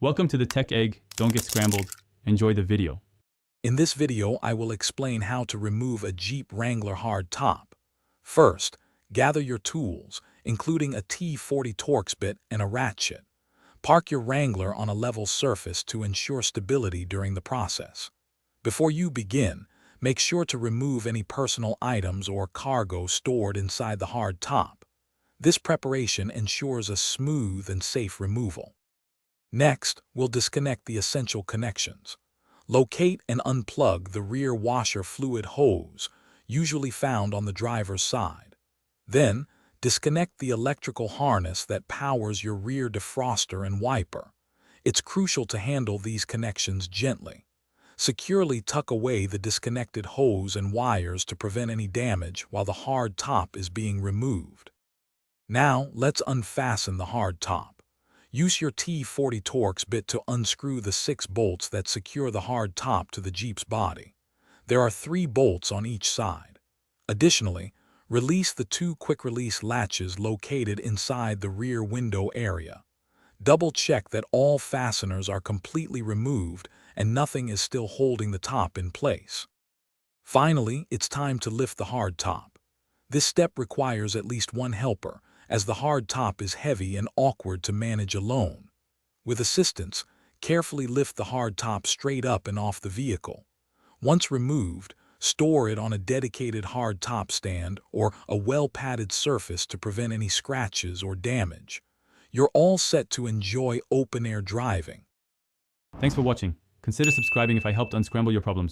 Welcome to the Tech Egg. Don't get scrambled. Enjoy the video. In this video, I will explain how to remove a Jeep Wrangler hard top. First, gather your tools, including a T40 Torx bit and a ratchet. Park your Wrangler on a level surface to ensure stability during the process. Before you begin, make sure to remove any personal items or cargo stored inside the hard top. This preparation ensures a smooth and safe removal. Next, we'll disconnect the essential connections. Locate and unplug the rear washer fluid hose, usually found on the driver's side. Then, disconnect the electrical harness that powers your rear defroster and wiper. It's crucial to handle these connections gently. Securely tuck away the disconnected hose and wires to prevent any damage while the hard top is being removed. Now, let's unfasten the hard top. Use your T40 Torx bit to unscrew the 6 bolts that secure the hard top to the Jeep's body. There are 3 bolts on each side. Additionally, release the 2 quick-release latches located inside the rear window area. Double-check that all fasteners are completely removed and nothing is still holding the top in place. Finally, it's time to lift the hard top. This step requires at least one helper, as the hard top is heavy and awkward to manage alone. With assistance, carefully lift the hard top straight up and off the vehicle. Once removed, store it on a dedicated hard top stand or a well-padded surface to prevent any scratches or damage. You're all set to enjoy open-air driving. Thanks for watching. Consider subscribing if I helped unscramble your problems.